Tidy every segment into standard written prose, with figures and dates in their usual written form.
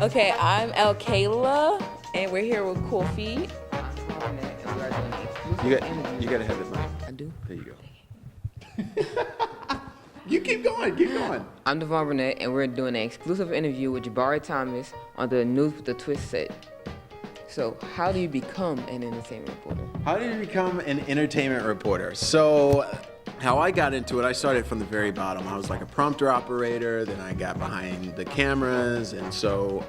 Okay, I'm El Kayla, and we're here with COOLfeed. You got to have it, Mike. I do. There you go. You keep going, keep going. I'm Devon Burnett, and we're doing an exclusive interview with Jabari Thomas on the News with the Twist set. So, how do you become an entertainment reporter? How did you become an entertainment reporter? So, how I got into it, I started from the very bottom. I was like a prompter operator, then I got behind the cameras, and so,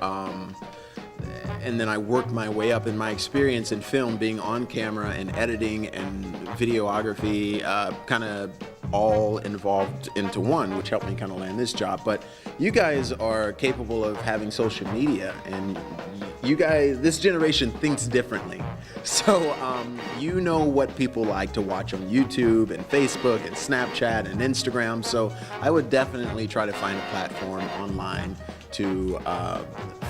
and then I worked my way up in my experience in film, being on camera and editing and videography, kind of all involved into one, which helped me kind of land this job. But you guys are capable of having social media, and you guys, this generation thinks differently. So you know what people like to watch on YouTube and Facebook and Snapchat and Instagram. So I would definitely try to find a platform online to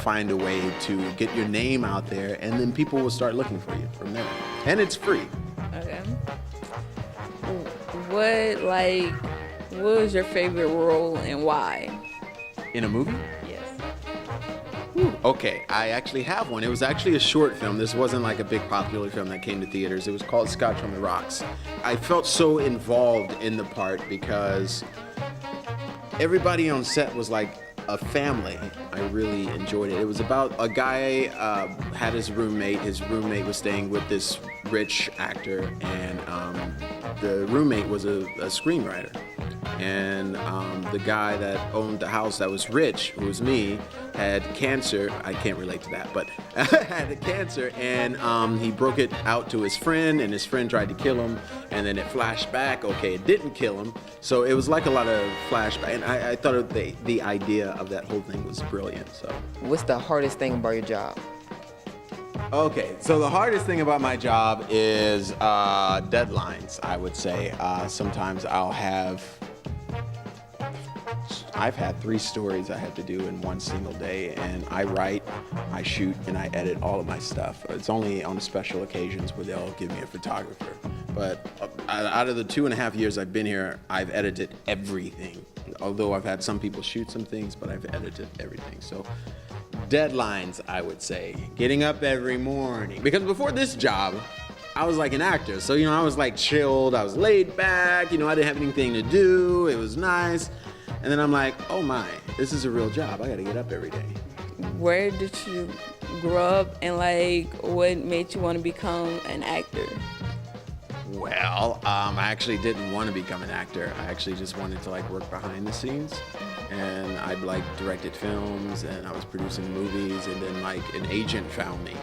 find a way to get your name out there, and then people will start looking for you from there. And it's free. Okay. What was your favorite role and why? In a movie? Yes. Okay, I actually have one. It was actually a short film. This wasn't like a big popular film that came to theaters. It was called Scotch on the Rocks. I felt so involved in the part because everybody on set was like a family. I really enjoyed it. It was about a guy had his roommate. His roommate was staying with this rich actor, and the roommate was a screenwriter. And the guy that owned the house that was rich, who was me, had cancer. I can't relate to that, but had a cancer, and he broke it out to his friend, and his friend tried to kill him, and then it flashed back. Okay, it didn't kill him, so it was like a lot of flashback, and I thought the idea of that whole thing was brilliant. So, What's the hardest thing about your job? okay, so the hardest thing about my job is deadlines, I would say. Sometimes I've had 3 stories I had to do in one single day, and I write, I shoot, and I edit all of my stuff. It's only on special occasions where they'll give me a photographer. But out of the 2.5 years I've been here, I've edited everything. Although I've had some people shoot some things, but I've edited everything. So deadlines, I would say. Getting up every morning. Because before this job, I was like an actor. So, I was like chilled, I was laid back, I didn't have anything to do, it was nice. And then I'm like, oh my, this is a real job. I gotta get up every day. Where did you grow up, and what made you want to become an actor? Well, I actually didn't want to become an actor. I actually just wanted to work behind the scenes. And I directed films, and I was producing movies, and then an agent found me.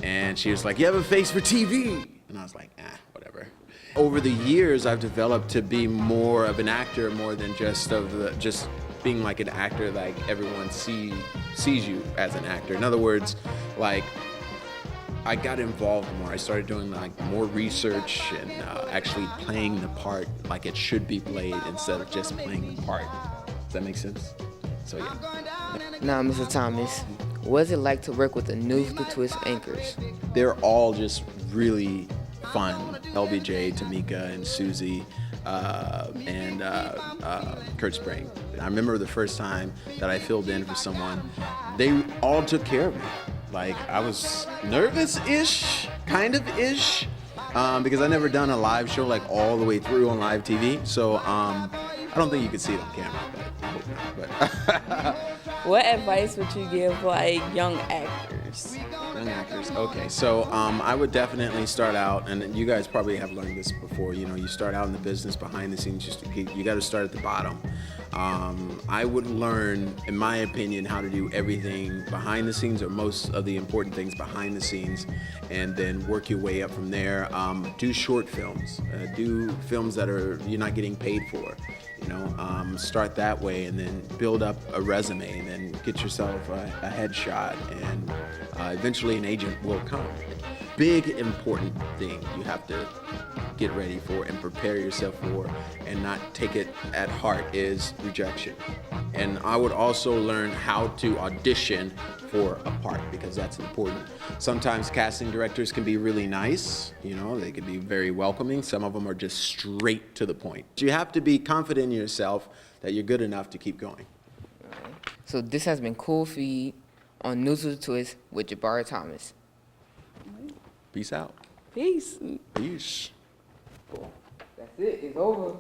And she was like, you have a face for TV. And I was like, whatever. Over the years, I've developed to be more of an actor, more than just being like an actor, like everyone sees you as an actor. In other words, I got involved more. I started doing more research and actually playing the part like it should be played instead of just playing the part. Does that make sense? So yeah. Now, Mr. Thomas, what is it like to work with the News with the Twist anchors? They're all just really fun. LBJ, Tamika, and Susie, and Kurt Spring. I remember the first time that I filled in for someone, they all took care of me. I was nervous-ish, kind of-ish, because I never done a live show all the way through on live TV. So I don't think you could see it on camera, but I hope not. But What advice would you give young actors? Young actors. Okay, so I would definitely start out, and you guys probably have learned this before. You start out in the business behind the scenes. You got to start at the bottom. I would learn, in my opinion, how to do everything behind the scenes, or most of the important things behind the scenes, and then work your way up from there. Do short films. Do films that you're not getting paid for. Start that way, and then build up a resume, and then get yourself a headshot, and eventually an agent will come. Big important thing you have to get ready for and prepare yourself for, and not take it at heart, is rejection. And I would also learn how to audition for a part, because that's important. Sometimes casting directors can be really nice, they can be very welcoming. Some of them are just straight to the point. You have to be confident in yourself that you're good enough to keep going. So this has been COOLfeed on News with a Twist with Jabari Thomas. Peace out. Peace. Peace. That's it. It's over.